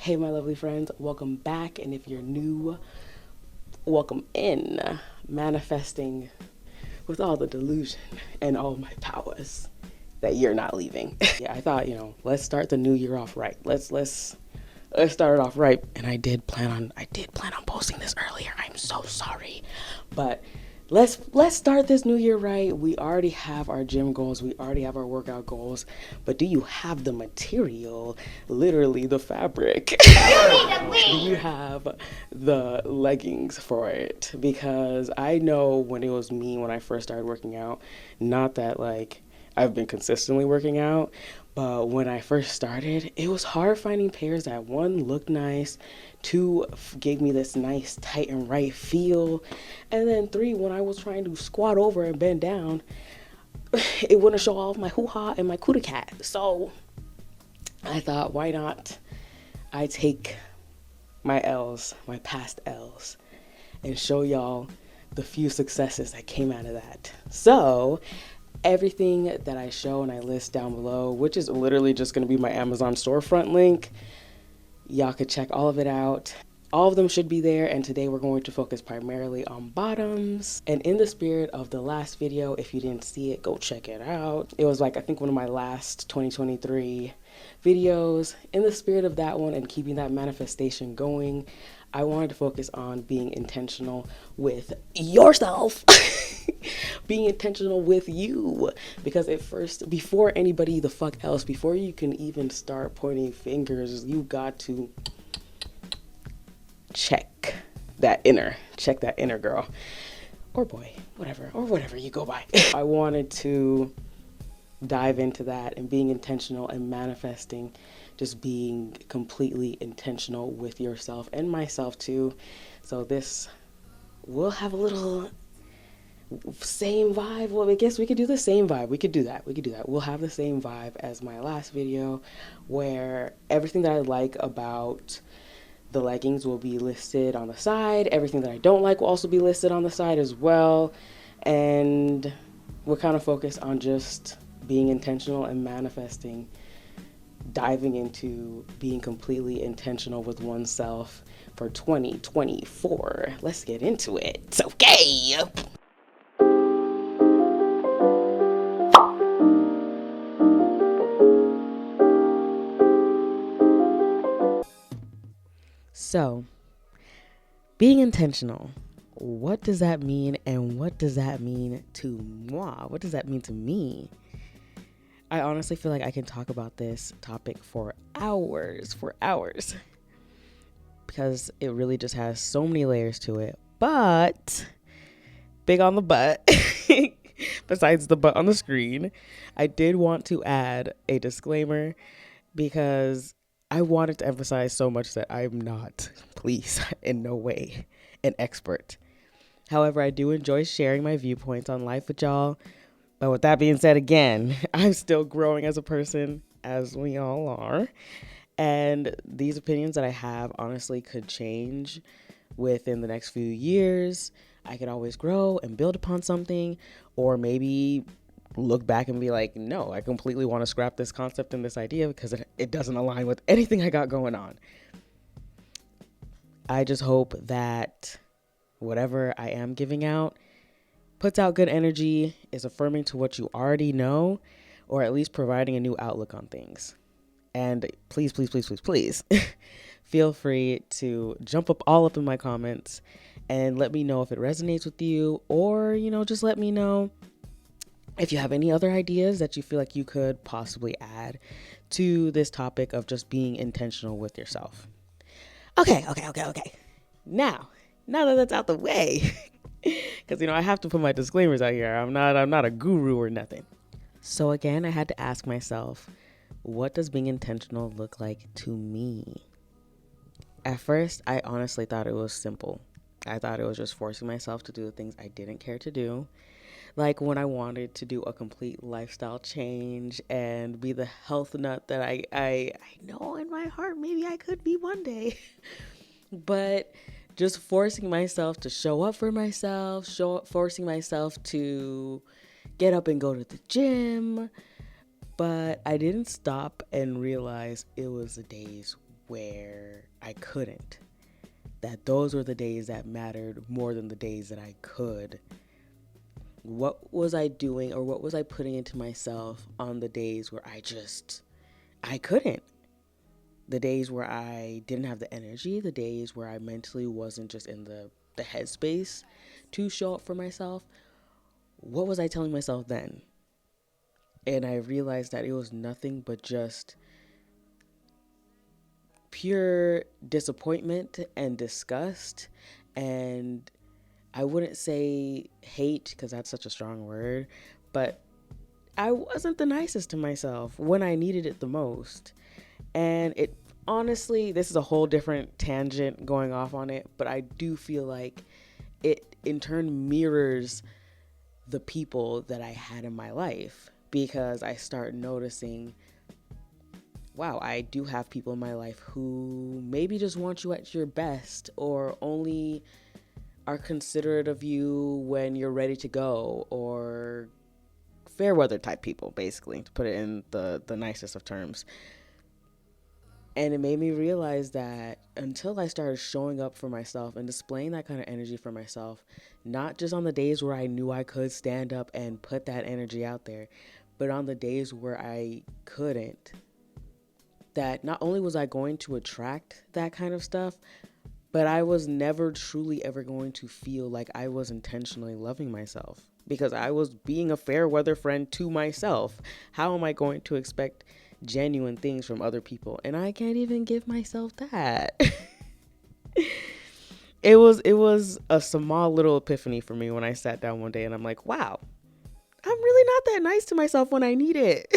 Hey, my lovely friends, welcome back. And if you're new, welcome in. Manifesting with all the delusion and all my powers that you're not leaving. Yeah, I thought, let's start the new year off right. Let's start it off right. And I did plan on posting this earlier. I'm so sorry. But let's start this new year right. We already have our gym goals, we already have our workout goals, but do you have the material, literally the fabric? Do you have the leggings for it? Because I know when it was me when I first started working out, not that like I've been consistently working out, but when I first started, it was hard finding pairs that one looked nice, two gave me this nice tight and right feel, and then three, when I was trying to squat over and bend down, it wouldn't show off my hoo-ha and my cootie cat. So I thought, why not I take my L's, my past L's, and show y'all the few successes that came out of that. So everything that I show and I list down below, which is literally just going to be my Amazon storefront link, y'all could check all of it out. All of them should be there, and today we're going to focus primarily on bottoms. And in the spirit of the last video, if you didn't see it, go check it out. It was like, I think one of my last 2023 videos. In the spirit of that one and keeping that manifestation going, I wanted to focus on being intentional with yourself. Being intentional with you, because at first, before anybody the fuck else, before you can even start pointing fingers, you got to check that inner girl or boy, whatever you go by. I wanted to dive into that and being intentional and manifesting, just being completely intentional with yourself and myself too. So this will have a little same vibe. Well, I guess we could do the same vibe. We could do that. We'll have the same vibe as my last video, where everything that I like about the leggings will be listed on the side. Everything that I don't like will also be listed on the side as well. And we'll kind of focus on just being intentional and manifesting, diving into being completely intentional with oneself for 2024. Let's get into it. Okay. So, being intentional, what does that mean, and what does that mean to moi? What does that mean to me? I honestly feel like I can talk about this topic for hours, because it really just has so many layers to it. But, big on the butt, besides the butt on the screen, I did want to add a disclaimer, because I wanted to emphasize so much that I'm not, please, in no way, an expert. However, I do enjoy sharing my viewpoints on life with y'all. But with that being said, again, I'm still growing as a person, as we all are. And these opinions that I have honestly could change within the next few years. I could always grow and build upon something, or maybe look back and be like, no, I completely want to scrap this concept and this idea because it doesn't align with anything I got going on. I just hope that whatever I am giving out puts out good energy, is affirming to what you already know, or at least providing a new outlook on things. And please feel free to jump all up in my comments and let me know if it resonates with you, or, just let me know if you have any other ideas that you feel like you could possibly add to this topic of just being intentional with yourself. Okay. Now that that's out the way, because, I have to put my disclaimers out here. I'm not a guru or nothing. So again, I had to ask myself, what does being intentional look like to me? At first, I honestly thought it was simple. I thought it was just forcing myself to do the things I didn't care to do. Like when I wanted to do a complete lifestyle change and be the health nut that I know in my heart maybe I could be one day. But just forcing myself to show up for myself, forcing myself to get up and go to the gym. But I didn't stop and realize it was a day's where I couldn't. That those were the days that mattered more than the days that I could. What was I doing, or what was I putting into myself on the days where I couldn't? The days where I didn't have the energy, the days where I mentally wasn't just in the headspace to show up for myself. What was I telling myself then? And I realized that it was nothing but just pure disappointment and disgust. And I wouldn't say hate, because that's such a strong word, but I wasn't the nicest to myself when I needed it the most. And it honestly, this is a whole different tangent going off on it, but I do feel like it in turn mirrors the people that I had in my life, because I start noticing, wow, I do have people in my life who maybe just want you at your best, or only are considerate of you when you're ready to go, or fair weather type people, basically, to put it in the nicest of terms. And it made me realize that until I started showing up for myself and displaying that kind of energy for myself, not just on the days where I knew I could stand up and put that energy out there, but on the days where I couldn't, that not only was I going to attract that kind of stuff, but I was never truly ever going to feel like I was intentionally loving myself, because I was being a fair weather friend to myself. How am I going to expect genuine things from other people? And I can't even give myself that. It was a small little epiphany for me when I sat down one day and I'm like, wow, I'm really not that nice to myself when I need it.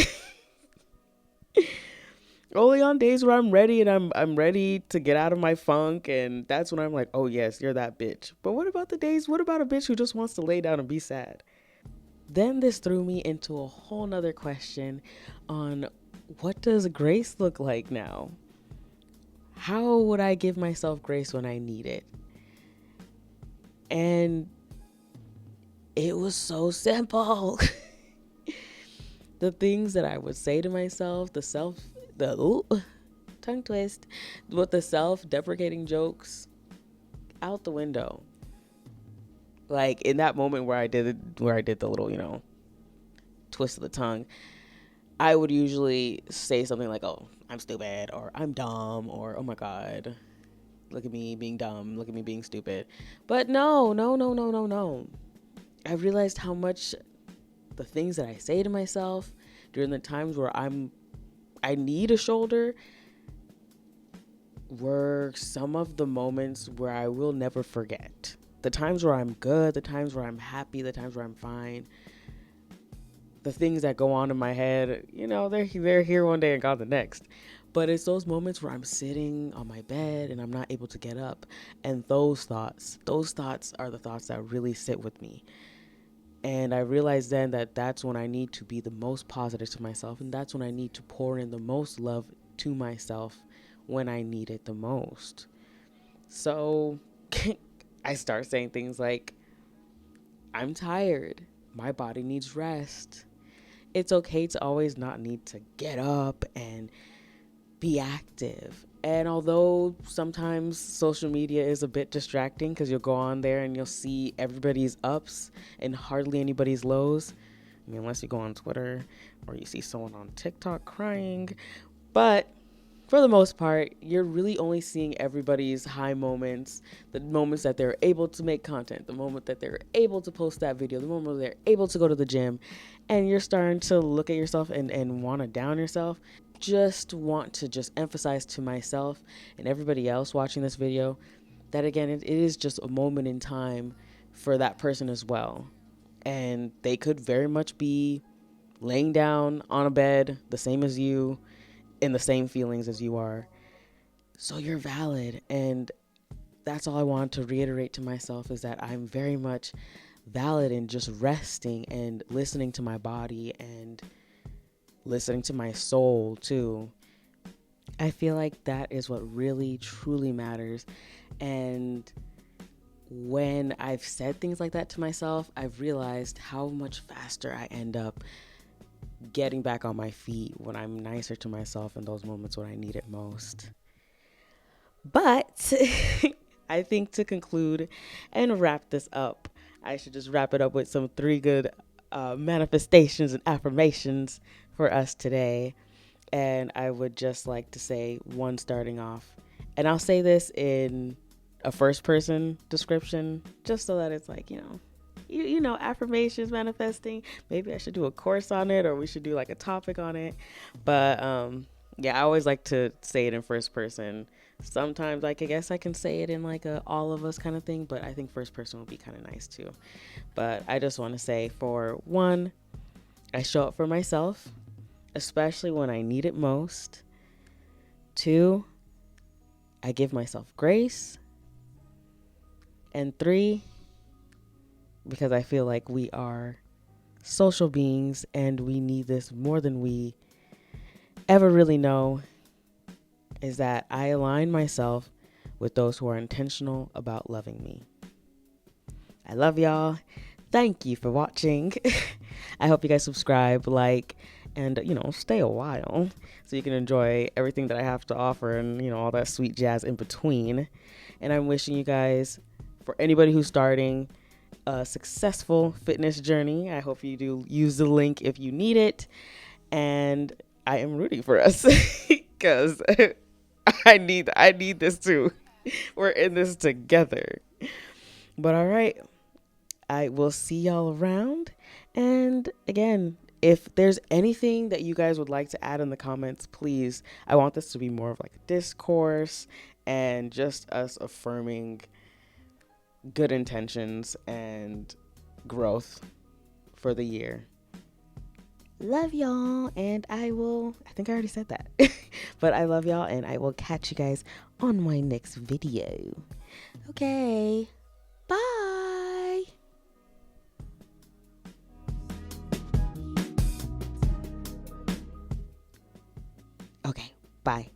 Only on days where I'm ready, and I'm ready to get out of my funk, and that's when I'm like, oh yes, you're that bitch. But what about the days, what about a bitch who just wants to lay down and be sad? Then this threw me into a whole nother question on, what does grace look like now? How would I give myself grace when I need it? And it was so simple. The things that I would say to myself, tongue twist, with the self-deprecating jokes, out the window. Like in that moment where I did the little, twist of the tongue, I would usually say something like, oh, I'm stupid, or I'm dumb, or oh my God, look at me being dumb, look at me being stupid. But no. I realized how much the things that I say to myself during the times where I need a shoulder were some of the moments where I will never forget. The times where I'm good, the times where I'm happy, the times where I'm fine. The things that go on in my head, they're here one day and gone the next. But it's those moments where I'm sitting on my bed and I'm not able to get up. And those thoughts are the thoughts that really sit with me. And I realized then that that's when I need to be the most positive to myself. And that's when I need to pour in the most love to myself when I need it the most. So I start saying things like, I'm tired. My body needs rest. It's okay to always not need to get up and be active. And although sometimes social media is a bit distracting, because you'll go on there and you'll see everybody's ups and hardly anybody's lows. I mean, unless you go on Twitter or you see someone on TikTok crying. But for the most part, you're really only seeing everybody's high moments, the moments that they're able to make content, the moment that they're able to post that video, the moment they're able to go to the gym, and you're starting to look at yourself and want to down yourself. Just want to emphasize to myself and everybody else watching this video that, again, it is just a moment in time for that person as well. And they could very much be laying down on a bed the same as you, in the same feelings as you are. So you're valid. And that's all I want to reiterate to myself, is that I'm very much valid in just resting and listening to my body and listening to my soul too. I feel like that is what really truly matters. And when I've said things like that to myself, I've realized how much faster I end up getting back on my feet when I'm nicer to myself in those moments when I need it most. But I think to conclude and wrap this up, I should just wrap it up with some three good manifestations and affirmations for us today. And I would just like to say one starting off. And I'll say this in a first person description, just so that it's like, you know, affirmations, manifesting. Maybe I should do a course on it, or we should do like a topic on it. But yeah, I always like to say it in first person. Sometimes like I guess I can say it in like a all of us kind of thing, but I think first person would be kind of nice too. But I just want to say, for one, I show up for myself, especially when I need it most. Two, I give myself grace. And three, because I feel like we are social beings and we need this more than we ever really know, is that I align myself with those who are intentional about loving me. I love y'all. Thank you for watching. I hope you guys subscribe, like, and, stay a while so you can enjoy everything that I have to offer and, all that sweet jazz in between. And I'm wishing you guys, for anybody who's starting a successful fitness journey, I hope you do use the link if you need it. And I am rooting for us because I need this too. We're in this together. But all right, I will see y'all around. And again, if there's anything that you guys would like to add in the comments, please. I want this to be more of like a discourse and just us affirming good intentions and growth for the year. Love y'all, and I think I already said that, but I love y'all, and I will catch you guys on my next video. Okay, bye. Okay, bye.